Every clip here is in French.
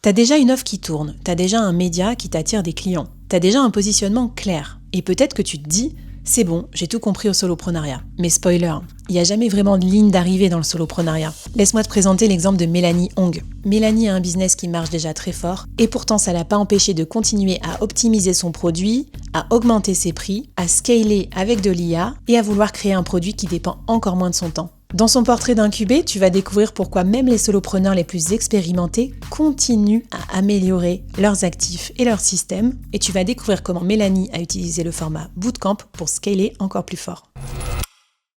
T'as déjà une offre qui tourne, t'as déjà un média qui t'attire des clients, t'as déjà un positionnement clair. Et peut-être que tu te dis, c'est bon, j'ai tout compris au soloprenariat. Mais spoiler, il n'y a jamais vraiment de ligne d'arrivée dans le soloprenariat. Laisse-moi te présenter l'exemple de Mélanie Hong. Mélanie a un business qui marche déjà très fort, et pourtant ça l'a pas empêché de continuer à optimiser son produit, à augmenter ses prix, à scaler avec de l'IA, et à vouloir créer un produit qui dépend encore moins de son temps. Dans son portrait d'incubé, tu vas découvrir pourquoi même les solopreneurs les plus expérimentés continuent à améliorer leurs actifs et leurs systèmes, et tu vas découvrir comment Mélanie a utilisé le format Bootcamp pour scaler encore plus fort.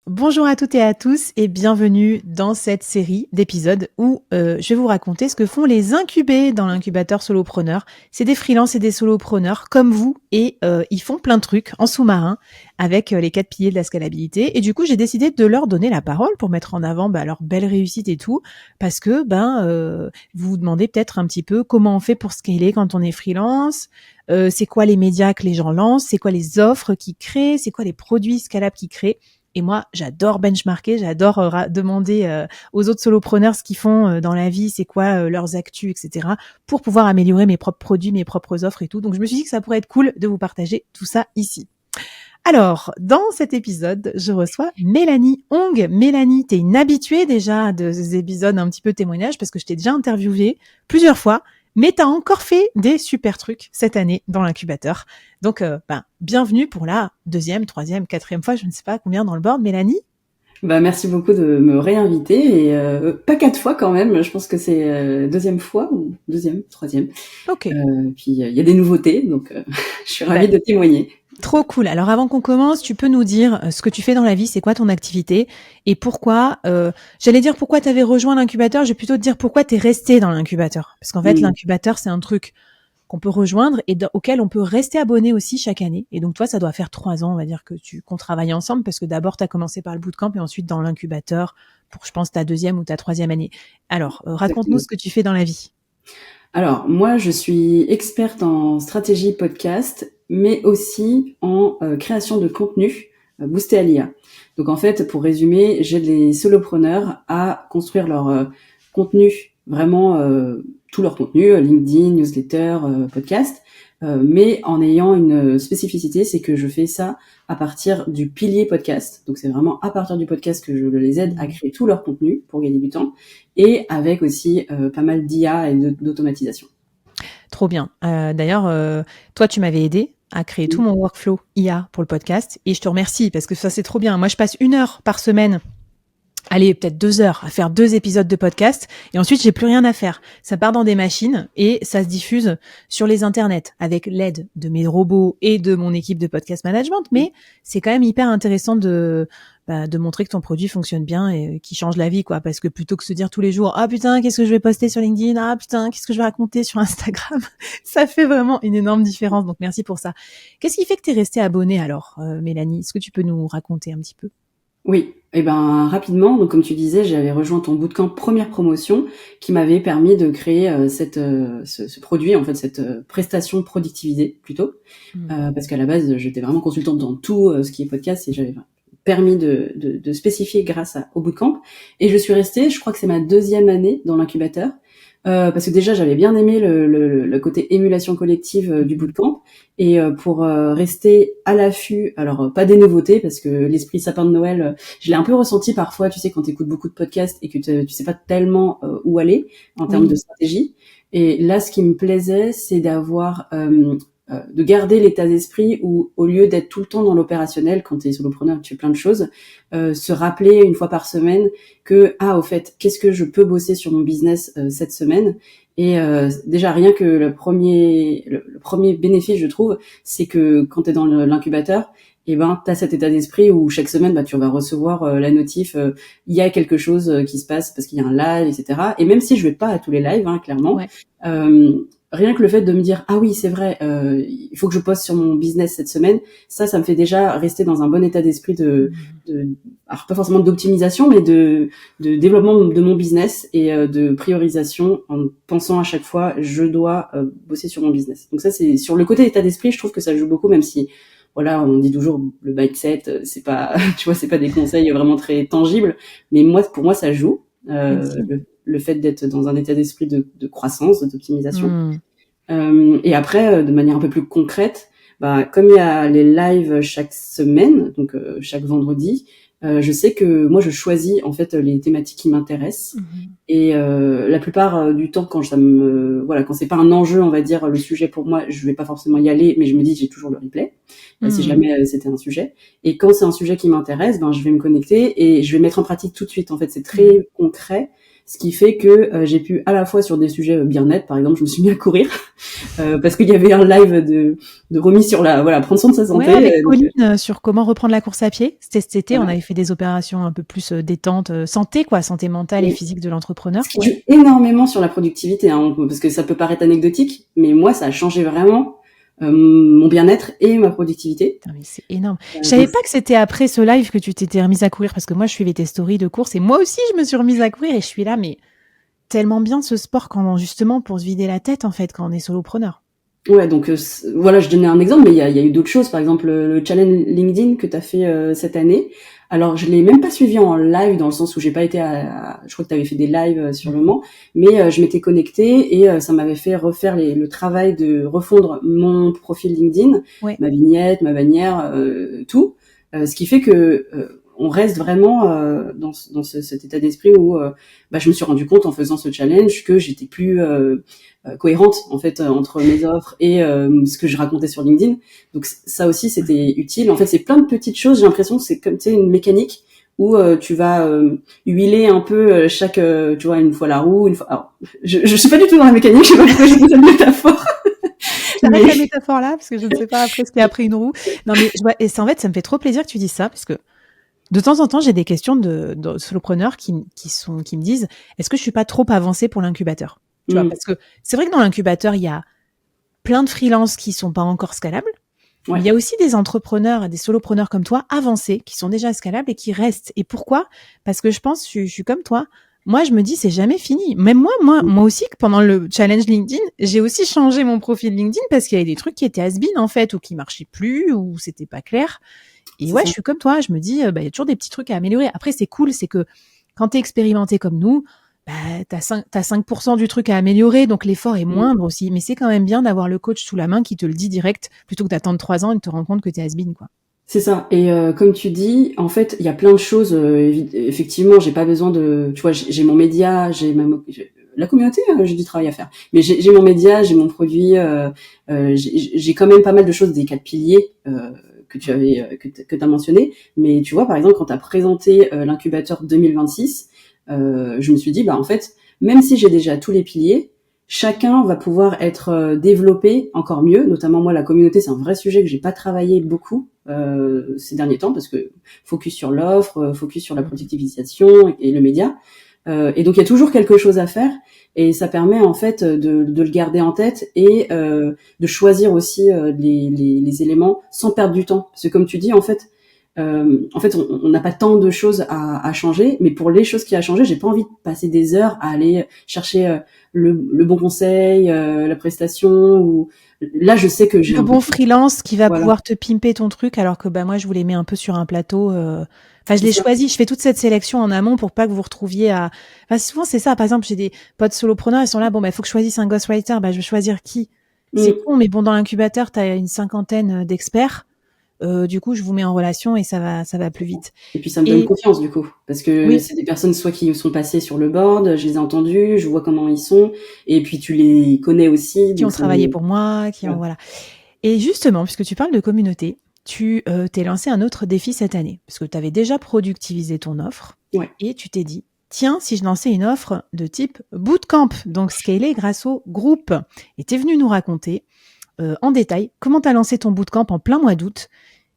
Bonjour à toutes et à tous et bienvenue dans cette série d'épisodes où je vais vous raconter ce que font les incubés dans l'incubateur solopreneur. C'est des freelances et des solopreneurs comme vous et ils font plein de trucs en sous-marin avec les 4 piliers de la scalabilité. Et du coup, j'ai décidé de leur donner la parole pour mettre en avant leur belle réussite et tout parce que vous vous demandez peut-être un petit peu comment on fait pour scaler quand on est freelance. C'est quoi les médias que les gens lancent, c'est quoi les offres qu'ils créent, c'est quoi les produits scalables qu'ils créent. Et moi, j'adore benchmarker, j'adore demander aux autres solopreneurs ce qu'ils font dans la vie, c'est quoi leurs actus, etc. pour pouvoir améliorer mes propres produits, mes propres offres et tout. Donc, je me suis dit que ça pourrait être cool de vous partager tout ça ici. Alors, dans cet épisode, je reçois Mélanie Hong. Mélanie, t'es une habituée déjà de ces épisodes un petit peu témoignage parce que je t'ai déjà interviewée plusieurs fois. Mais t'as encore fait des super trucs cette année dans l'incubateur. Donc, bienvenue pour la 2e, 3e, 4e fois, je ne sais pas combien dans le board, Mélanie. Merci beaucoup de me réinviter et pas 4 fois quand même. Je pense que c'est 2e fois ou 2e, 3e. Ok. Puis il y a des nouveautés, donc je suis ravie de témoigner. Trop cool. Alors avant qu'on commence, tu peux nous dire ce que tu fais dans la vie, c'est quoi ton activité et pourquoi, j'allais dire pourquoi tu avais rejoint l'incubateur, je vais plutôt te dire pourquoi tu es resté dans l'incubateur. Parce qu'en fait, l'incubateur, c'est un truc qu'on peut rejoindre et auquel on peut rester abonné aussi chaque année. Et donc toi, ça doit faire 3 ans, on va dire, qu'on travaille ensemble parce que d'abord, tu as commencé par le bootcamp et ensuite dans l'incubateur pour, je pense, ta 2e ou ta 3e année. Alors, raconte-nous ce que tu fais dans la vie. Alors, moi, je suis experte en stratégie podcast, mais aussi en création de contenu boosté à l'IA. Donc, en fait, pour résumer, j'aide les solopreneurs à construire leur contenu, vraiment tout leur contenu, LinkedIn, newsletter, podcast, mais en ayant une spécificité, c'est que je fais ça à partir du pilier podcast. Donc, c'est vraiment à partir du podcast que je les aide à créer tout leur contenu pour gagner du temps et avec aussi pas mal d'IA et d'automatisation. Trop bien. D'ailleurs, toi, tu m'avais aidé à créer tout mon workflow IA pour le podcast et je te remercie parce que ça, c'est trop bien. Moi, je passe 1 heure par semaine, allez, peut-être 2 heures à faire 2 épisodes de podcast et ensuite, j'ai plus rien à faire. Ça part dans des machines et ça se diffuse sur les internets avec l'aide de mes robots et de mon équipe de podcast management. Mais c'est quand même hyper intéressant de montrer que ton produit fonctionne bien et qui change la vie, quoi. Parce que plutôt que se dire tous les jours, ah putain, qu'est-ce que je vais poster sur LinkedIn? Ah putain, qu'est-ce que je vais raconter sur Instagram? Ça fait vraiment une énorme différence. Donc, merci pour ça. Qu'est-ce qui fait que t'es restée abonnée alors, Mélanie? Est-ce que tu peux nous raconter un petit peu? Oui, rapidement, donc comme tu disais, j'avais rejoint ton bootcamp première promotion qui m'avait permis de créer ce produit, en fait, cette prestation de productivité plutôt, parce qu'à la base, j'étais vraiment consultante dans tout ce qui est podcast et j'avais permis de spécifier grâce au bootcamp. Et je suis restée, je crois que c'est ma 2e année dans l'incubateur, parce que déjà j'avais bien aimé le côté émulation collective du bootcamp et pour rester à l'affût, alors pas des nouveautés parce que l'esprit sapin de Noël, je l'ai un peu ressenti parfois, tu sais, quand t'écoutes beaucoup de podcasts et que tu sais pas tellement où aller en termes de stratégie. Et là, ce qui me plaisait, c'est d'avoir de garder l'état d'esprit où, au lieu d'être tout le temps dans l'opérationnel, quand t'es solopreneur, tu fais plein de choses, se rappeler 1 fois par semaine que, au fait, qu'est-ce que je peux bosser sur mon business cette semaine? Et déjà, rien que le premier bénéfice, je trouve, c'est que quand t'es dans l'incubateur, t'as cet état d'esprit où chaque semaine, tu vas recevoir la notif, il y a quelque chose qui se passe parce qu'il y a un live, etc. Et même si je vais pas à tous les lives, clairement, rien que le fait de me dire oui, c'est vrai, il faut que je poste sur mon business cette semaine, ça me fait déjà rester dans un bon état d'esprit alors pas forcément d'optimisation, mais de développement de mon business et de priorisation en pensant à chaque fois je dois bosser sur mon business. Donc ça, c'est sur le côté état d'esprit, je trouve que ça joue beaucoup, même si voilà, on dit toujours le mindset, c'est pas tu vois, c'est pas des conseils vraiment très tangibles, mais pour moi ça joue. le fait d'être dans un état d'esprit de croissance, d'optimisation. Mmh. Et après, de manière un peu plus concrète, comme il y a les lives chaque semaine, donc chaque vendredi, je sais que moi je choisis en fait les thématiques qui m'intéressent. Mmh. Et la plupart du temps, quand quand c'est pas un enjeu, on va dire le sujet pour moi, je vais pas forcément y aller, mais je me dis j'ai toujours le replay si jamais c'était un sujet. Et quand c'est un sujet qui m'intéresse, je vais me connecter et je vais mettre en pratique tout de suite. En fait, c'est très concret. Ce qui fait que j'ai pu à la fois sur des sujets bien-être, par exemple, je me suis mis à courir parce qu'il y avait un live de remise sur prendre soin de sa santé. Ouais, avec Pauline sur comment reprendre la course à pied. C'était cet été, on avait fait des opérations un peu plus détente, santé quoi, santé mentale et physique de l'entrepreneur. Ce qui joue énormément sur la productivité, parce que ça peut paraître anecdotique, mais moi ça a changé vraiment mon bien-être et ma productivité. Putain, mais c'est énorme. Je savais pas que c'était après ce live que tu t'étais remise à courir, parce que moi je suivais tes stories de course et moi aussi je me suis remise à courir et je suis là, mais tellement bien ce sport justement pour se vider la tête en fait quand on est solopreneur. Ouais, donc je donnais un exemple, mais il y a eu d'autres choses. Par exemple, le challenge LinkedIn que tu as fait cette année. Alors, je l'ai même pas suivi en live dans le sens où j'ai pas été je crois que tu avais fait des lives sur le moment, mais je m'étais connectée et ça m'avait fait refaire le travail de refondre mon profil LinkedIn, ma vignette, ma bannière, tout. Ce qui fait que on reste vraiment dans cet état d'esprit où je me suis rendu compte en faisant ce challenge que j'étais plus cohérente en fait entre mes offres et ce que je racontais sur LinkedIn. Donc ça aussi c'était utile. En fait, c'est plein de petites choses. J'ai l'impression que c'est comme une mécanique où tu vas huiler un peu chaque tu vois, une fois la roue, une fois. Alors, je suis pas du tout dans la mécanique. Je sais pas pourquoi j'ai mis cette métaphore. J'arrête la métaphore là parce que je ne sais pas après ce qui a après une roue. Non mais et en fait ça me fait trop plaisir que tu dises ça parce que de temps en temps j'ai des questions de solopreneurs qui me disent est-ce que je suis pas trop avancée pour l'incubateur, tu vois, parce que c'est vrai que dans l'incubateur il y a plein de freelances qui sont pas encore scalables. Ouais. Il y a aussi des entrepreneurs, des solopreneurs comme toi avancés qui sont déjà scalables et qui restent. Et pourquoi ? Parce que je pense, je suis comme toi. Moi, je me dis, c'est jamais fini. Même moi aussi, pendant le challenge LinkedIn, j'ai aussi changé mon profil LinkedIn parce qu'il y avait des trucs qui étaient has-been, en fait, ou qui marchaient plus, ou c'était pas clair. Et ouais, je suis comme toi. Je me dis, il y a toujours des petits trucs à améliorer. Après, c'est cool, c'est que quand t'es expérimenté comme nous, t'as 5% du truc à améliorer, donc l'effort est moindre aussi. Mais c'est quand même bien d'avoir le coach sous la main qui te le dit direct, plutôt que d'attendre 3 ans et de te rendre compte que t'es has-been, quoi. C'est ça. Et comme tu dis, en fait, il y a plein de choses. Effectivement, j'ai pas besoin de. Tu vois, j'ai mon média, la communauté, j'ai du travail à faire. Mais j'ai mon média, j'ai mon produit. J'ai quand même pas mal de choses, des 4 piliers que tu avais que t'as mentionné. Mais tu vois, par exemple, quand t'as présenté l'incubateur 2026, je me suis dit, en fait, même si j'ai déjà tous les piliers, chacun va pouvoir être développé encore mieux. Notamment moi, la communauté, c'est un vrai sujet que j'ai pas travaillé beaucoup ces derniers temps parce que focus sur l'offre, focus sur la productivisation et le média. Et donc il y a toujours quelque chose à faire et ça permet en fait de le garder en tête et de choisir aussi les éléments sans perdre du temps. Parce que comme tu dis, en fait, on n'a pas tant de choses à changer, mais pour les choses qui a changé, j'ai pas envie de passer des heures à aller chercher le bon conseil, la prestation ou là je sais que j'ai un bon freelance qui va pouvoir te pimper ton truc, alors que moi je vous les mets un peu sur un plateau. Enfin, je l'ai choisi, je fais toute cette sélection en amont pour pas que vous retrouviez à. Enfin, souvent c'est ça. Par exemple, j'ai des potes solopreneurs, ils sont là, faut que je choisisse un ghostwriter. Je vais choisir qui ? C'est con, mais bon, dans l'incubateur, t'as une 50aine d'experts. Du coup, je vous mets en relation et ça va plus vite. Et puis ça me donne confiance du coup, parce que c'est des personnes soit qui sont passées sur le board, je les ai entendus, je vois comment ils sont, et puis tu les connais aussi. Qui ont travaillé pour moi, voilà. Et justement, puisque tu parles de communauté, tu t'es lancé un autre défi cette année, parce que tu avais déjà productivisé ton offre, et tu t'es dit, tiens, si je lançais une offre de type bootcamp, donc scalée grâce au groupe, et t'es venu nous raconter en détail comment tu as lancé ton bootcamp en plein mois d'août,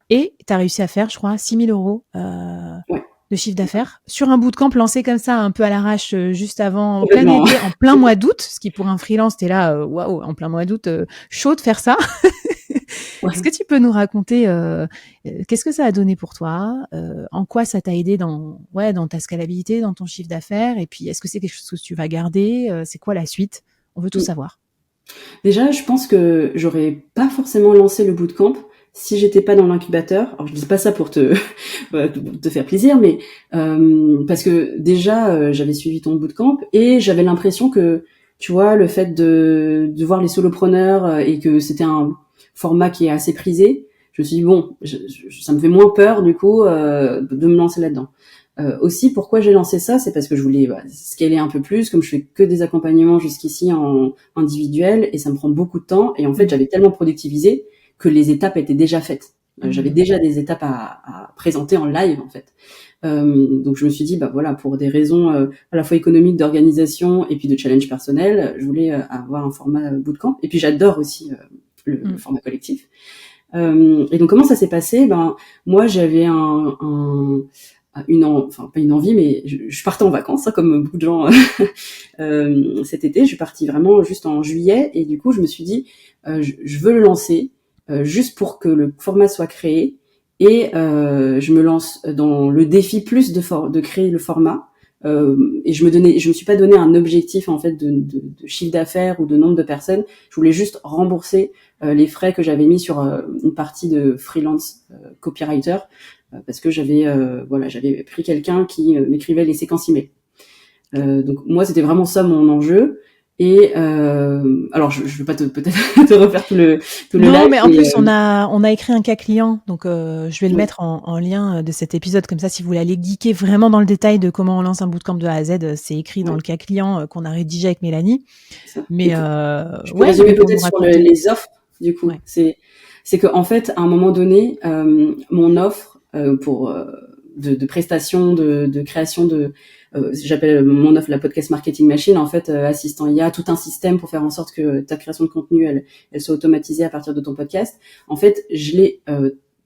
et tu as réussi à faire, je crois, 6 000 euros de chiffre d'affaires sur un bootcamp lancé comme ça, un peu à l'arrache, juste avant, en plein été, en plein mois d'août, ce qui pour un freelance, t'es là, waouh, en plein mois d'août, chaud de faire ça. Est-ce que tu peux nous raconter qu'est-ce que ça a donné pour toi, en quoi ça t'a aidé dans ta scalabilité, dans ton chiffre d'affaires, et puis est-ce que c'est quelque chose que tu vas garder, c'est quoi la suite ? On veut tout savoir. Déjà, je pense que j'aurais pas forcément lancé le bootcamp si j'étais pas dans l'incubateur, alors je dis pas ça pour te faire plaisir, mais parce que déjà j'avais suivi ton bootcamp et j'avais l'impression que, tu vois, le fait de voir les solopreneurs et que c'était un format qui est assez prisé, je me suis dit bon, ça me fait moins peur du coup de me lancer là-dedans. Aussi, pourquoi j'ai lancé ça, c'est parce que je voulais scaler un peu plus, comme je fais que des accompagnements jusqu'ici en individuel, et ça me prend beaucoup de temps. Et en fait, j'avais tellement productivisé que les étapes étaient déjà faites. J'avais déjà des étapes à présenter en live, en fait. Donc je me suis dit, voilà, pour des raisons à la fois économiques, d'organisation et puis de challenge personnel, je voulais avoir un format bootcamp. Et puis j'adore aussi le format collectif. Et donc comment ça s'est passé? Moi j'avais pas une envie, mais je partais en vacances, comme beaucoup de gens cet été. Je suis partie vraiment juste en juillet, et du coup je me suis dit je veux le lancer juste pour que le format soit créé, et je me lance dans le défi plus de créer le format. Et je me suis pas donné un objectif en fait de chiffre d'affaires ou de nombre de personnes. Je voulais juste rembourser les frais que j'avais mis sur une partie de freelance copywriter, parce que j'avais pris quelqu'un qui m'écrivait les séquences email. Donc moi c'était vraiment ça mon enjeu. Et alors je vais pas peut-être te refaire tout le non, live. Non, mais en plus on a écrit un cas client, donc je vais le mettre en lien de cet épisode, comme ça si vous voulez aller geeker vraiment dans le détail de comment on lance un bootcamp de A à Z, c'est écrit dans le cas client qu'on a rédigé avec Mélanie. Mais je peux résumer peut-être sur les offres du coup. Ouais. C'est que en fait à un moment donné mon offre pour de prestations de création de j'appelle mon offre la podcast marketing machine, en fait assistant IA, tout un système pour faire en sorte que ta création de contenu elle soit automatisée à partir de ton podcast. En fait je l'ai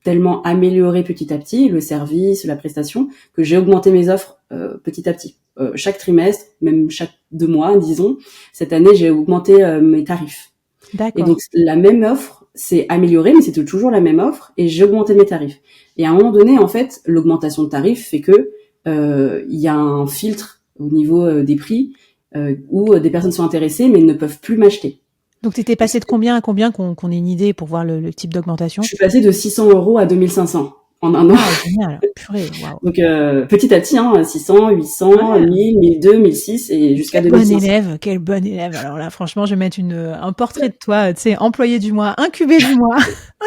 tellement amélioré petit à petit, le service, la prestation, que j'ai augmenté mes offres petit à petit. Chaque trimestre, même chaque 2 mois, disons, cette année j'ai augmenté mes tarifs. D'accord. Et donc la même offre s'est améliorée, mais c'était toujours la même offre, et j'ai augmenté mes tarifs. Et à un moment donné, en fait, l'augmentation de tarifs fait que il y a un filtre au niveau des prix où des personnes sont intéressées mais ne peuvent plus m'acheter. Donc t'étais passé de combien à combien qu'on ait une idée pour voir le type d'augmentation? Je suis passée de 600 € à 2500 en un an. Ah, génial, purée, waouh. Donc petit à petit, 600, 800, 1000, 1002, 1006 et jusqu'à 2500. Quel bon élève. Alors là, franchement, je vais mettre un portrait de toi, tu sais, employé du mois, incubé du mois,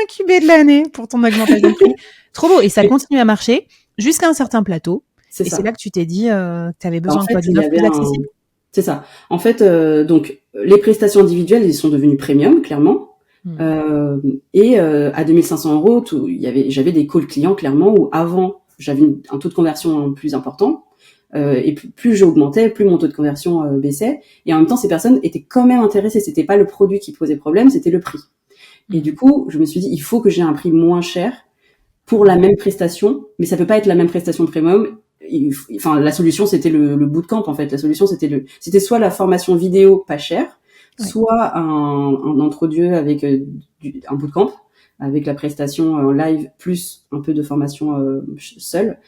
incubé de l'année pour ton augmentation de prix. Trop beau. Et ça continue à marcher jusqu'à un certain plateau. C'est là que tu t'es dit que tu avais besoin d'une offre plus accessible. C'est ça. En fait, donc les prestations individuelles, elles sont devenues premium, clairement. Et à 2500 €, j'avais des calls clients, clairement, où avant, j'avais un taux de conversion plus important. Et plus j'augmentais, plus mon taux de conversion baissait. Et en même temps, ces personnes étaient quand même intéressées. C'était pas le produit qui posait problème, c'était le prix. Et du coup, je me suis dit, il faut que j'ai un prix moins cher pour la même prestation, mais ça peut pas être la même prestation premium. Enfin, la solution c'était le bootcamp en fait. La solution c'était soit la formation vidéo pas chère, soit un entre-deux avec un bootcamp avec la prestation en live plus un peu de formation seule.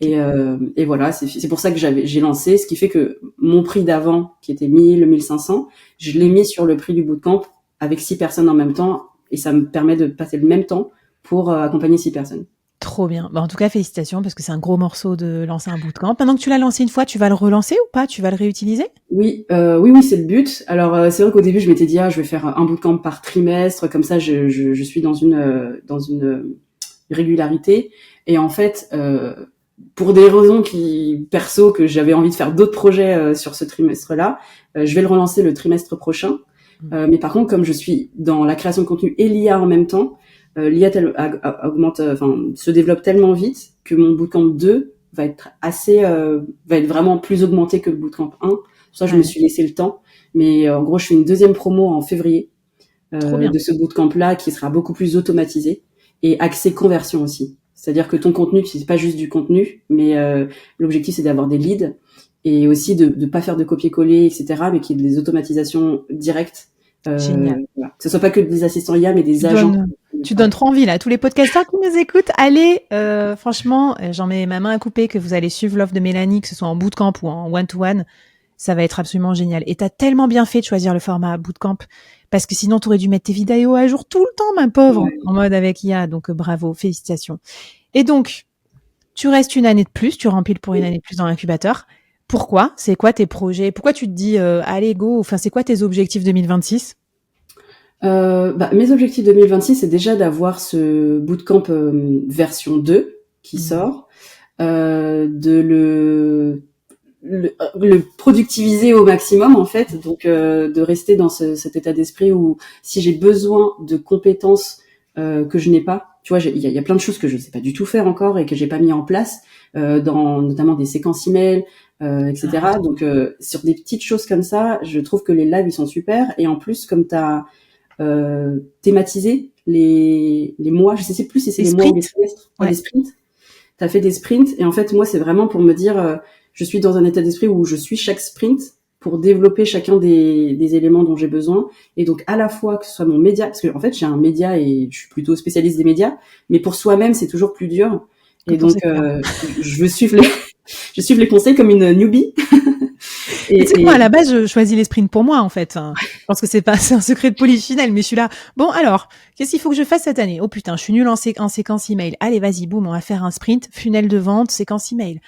Et voilà, c'est pour ça que j'ai lancé, ce qui fait que mon prix d'avant qui était 1000, 1500, je l'ai mis sur le prix du bootcamp avec 6 personnes en même temps, et ça me permet de passer le même temps pour accompagner 6 personnes. Trop bien. En tout cas, félicitations, parce que c'est un gros morceau de lancer un bootcamp. Maintenant que tu l'as lancé une fois, tu vas le relancer ou pas? Tu vas le réutiliser? Oui, c'est le but. Alors, c'est vrai qu'au début, je m'étais dit, je vais faire un bootcamp par trimestre, comme ça, je suis dans une régularité. Et en fait, pour des raisons perso, que j'avais envie de faire d'autres projets sur ce trimestre-là, je vais le relancer le trimestre prochain. Mais par contre, comme je suis dans la création de contenu et l'IA en même temps, l'IA se développe tellement vite que mon bootcamp 2 va être vraiment plus augmenté que le bootcamp 1. Pour ça, je me suis laissé le temps. Mais en gros, je fais une deuxième promo en février de ce bootcamp-là, qui sera beaucoup plus automatisé et axé conversion aussi. C'est-à-dire que ton contenu, c'est pas juste du contenu, mais l'objectif, c'est d'avoir des leads et aussi de pas faire de copier-coller, etc., mais qu'il y ait des automatisations directes. Génial. Voilà. Que ce soit pas que des assistants IA, mais des agents. Tu donnes trop envie, là. Tous les podcasteurs qui nous écoutent, allez, franchement, j'en mets ma main à couper, que vous allez suivre l'offre de Mélanie, que ce soit en bootcamp ou en one-to-one. Ça va être absolument génial. Et t'as tellement bien fait de choisir le format bootcamp, parce que sinon, tu aurais dû mettre tes vidéos à jour tout le temps, ma pauvre, Ouais. en mode avec IA. Donc, bravo, félicitations. Et donc, tu restes une année de plus, tu rempiles pour une année de plus dans l'incubateur. Pourquoi? C'est quoi tes projets? Pourquoi tu te dis, allez, go? Enfin, c'est quoi tes objectifs 2026? Mes objectifs 2026, c'est déjà d'avoir ce bootcamp version 2 qui sort, de le productiviser au maximum en fait, donc de rester dans cet état d'esprit où si j'ai besoin de compétences que je n'ai pas, tu vois, il y a plein de choses que je ne sais pas du tout faire encore et que j'ai pas mis en place, dans notamment des séquences email, etc. Donc sur des petites choses comme ça, je trouve que les lives ils sont super, et en plus comme t'as thématiser les mois, je sais plus si c'est les mois ou les trimestres, les sprints. T'as fait des sprints, et en fait moi c'est vraiment pour me dire je suis dans un état d'esprit où je suis chaque sprint pour développer chacun des éléments dont j'ai besoin, et donc à la fois que ce soit mon média, parce que en fait j'ai un média et je suis plutôt spécialiste des médias, mais pour soi-même c'est toujours plus dur, et donc je veux suivre les conseils comme une newbie. Et tu sais, moi, à la base, je choisis les sprints pour moi, en fait. Je pense que c'est un secret de polichinelle, mais je suis là. Bon, alors, qu'est-ce qu'il faut que je fasse cette année? Oh putain, je suis nulle en séquence email. Allez, vas-y, boum, on va faire un sprint, funnel de vente, séquence email.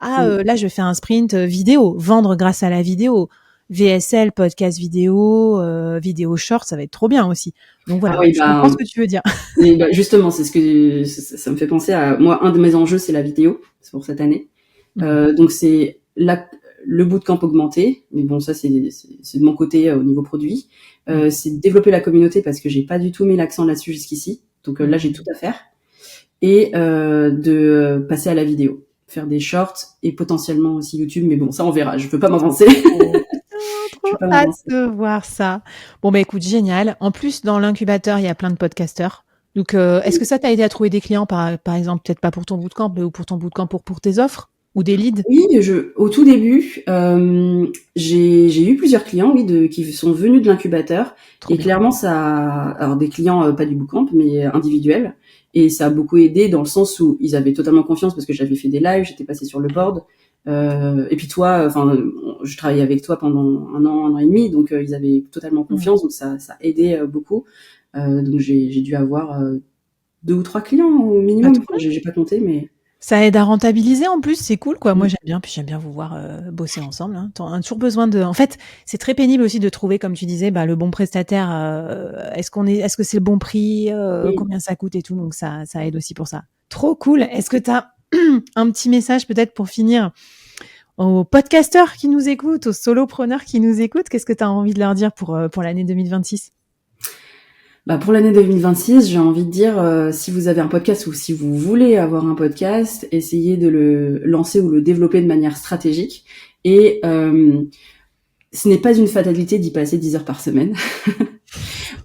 Là, je vais faire un sprint vidéo, vendre grâce à la vidéo. VSL, podcast vidéo, vidéo short, ça va être trop bien aussi. Donc voilà, je comprends ce que tu veux dire. Et justement, c'est ce que ça me fait penser à moi. Un de mes enjeux, c'est la vidéo, c'est pour cette année. Donc c'est le bootcamp augmenté, mais bon, ça c'est de mon côté au niveau produit. C'est de développer la communauté parce que j'ai pas du tout mis l'accent là-dessus jusqu'ici. Donc là, j'ai tout à faire. Et de passer à la vidéo, faire des shorts et potentiellement aussi YouTube. Mais bon, ça on verra. Je peux pas m'avancer. Trop hâte de voir ça. Bon, bah écoute, génial. En plus, dans l'incubateur, il y a plein de podcasteurs. Donc, est-ce que ça t'a aidé à trouver des clients, par exemple, peut-être pas pour ton bootcamp, mais pour ton bootcamp pour tes offres ou des leads? Oui, au tout début, j'ai eu plusieurs clients, oui, qui sont venus de l'incubateur. Trop et bien. Clairement, alors des clients pas du bootcamp, mais individuels. Et ça a beaucoup aidé dans le sens où ils avaient totalement confiance parce que j'avais fait des lives, j'étais passée sur le board. Et puis toi, je travaillais avec toi pendant un an et demi, donc ils avaient totalement confiance, donc ça aidait beaucoup. Donc j'ai dû avoir 2 ou 3 clients au minimum. J'ai pas compté, mais ça aide à rentabiliser en plus, c'est cool quoi. Moi j'aime bien vous voir bosser ensemble. Hein. On a toujours besoin de. En fait, c'est très pénible aussi de trouver, comme tu disais, le bon prestataire. Est-ce que c'est le bon prix, combien ça coûte et tout. Donc ça aide aussi pour ça. Trop cool. Est-ce que t'as un petit message peut-être pour finir aux podcasteurs qui nous écoutent, aux solopreneurs qui nous écoutent? Qu'est-ce que tu as envie de leur dire pour l'année 2026? Pour l'année 2026, j'ai envie de dire, si vous avez un podcast ou si vous voulez avoir un podcast, essayez de le lancer ou le développer de manière stratégique. Et ce n'est pas une fatalité d'y passer 10 heures par semaine.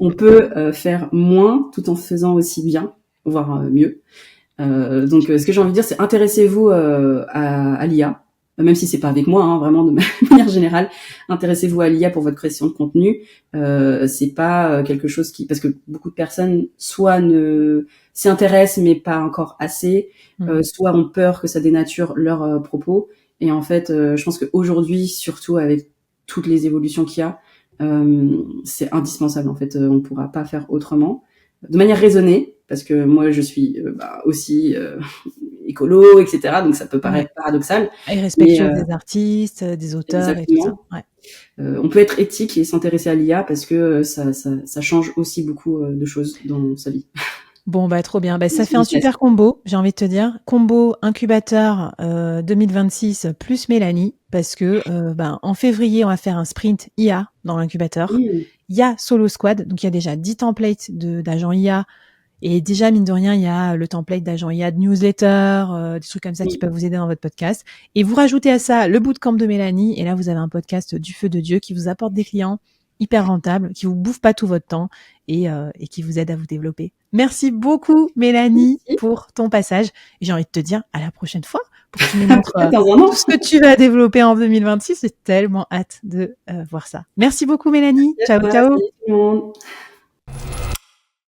On peut faire moins tout en faisant aussi bien, voire mieux. Donc ce que j'ai envie de dire, c'est intéressez-vous à l'IA. Même si c'est pas avec moi, hein, vraiment de manière générale, intéressez-vous à l'IA pour votre création de contenu. C'est pas quelque chose parce que beaucoup de personnes soit ne s'y intéressent mais pas encore assez, soit ont peur que ça dénature leurs propos. Et en fait, je pense qu'aujourd'hui, surtout avec toutes les évolutions qu'il y a, c'est indispensable. En fait, on pourra pas faire autrement, de manière raisonnée, parce que moi je suis aussi écolo, etc. Donc ça peut paraître paradoxal. Et respectueux des artistes, des auteurs. Exactement. Et tout ça. Ouais. On peut être éthique et s'intéresser à l'IA parce que ça change aussi beaucoup de choses dans sa vie. Bon, trop bien. Ça fait un super combo, j'ai envie de te dire. Combo incubateur 2026 plus Mélanie, parce que en février, on va faire un sprint IA dans l'incubateur. Il y a Solo Squad, donc il y a déjà 10 templates d'agents IA. Et déjà, mine de rien, il y a le template d'agent IA de newsletter, des trucs comme ça qui peuvent vous aider dans votre podcast. Et vous rajoutez à ça le bootcamp de Mélanie. Et là, vous avez un podcast du feu de Dieu qui vous apporte des clients hyper rentables, qui vous bouffe pas tout votre temps et qui vous aide à vous développer. Merci beaucoup, Mélanie, pour ton passage. Et j'ai envie de te dire à la prochaine fois pour que tu nous montres tout ce que tu vas développer en 2026. J'ai tellement hâte de voir ça. Merci beaucoup, Mélanie. Ciao, ciao.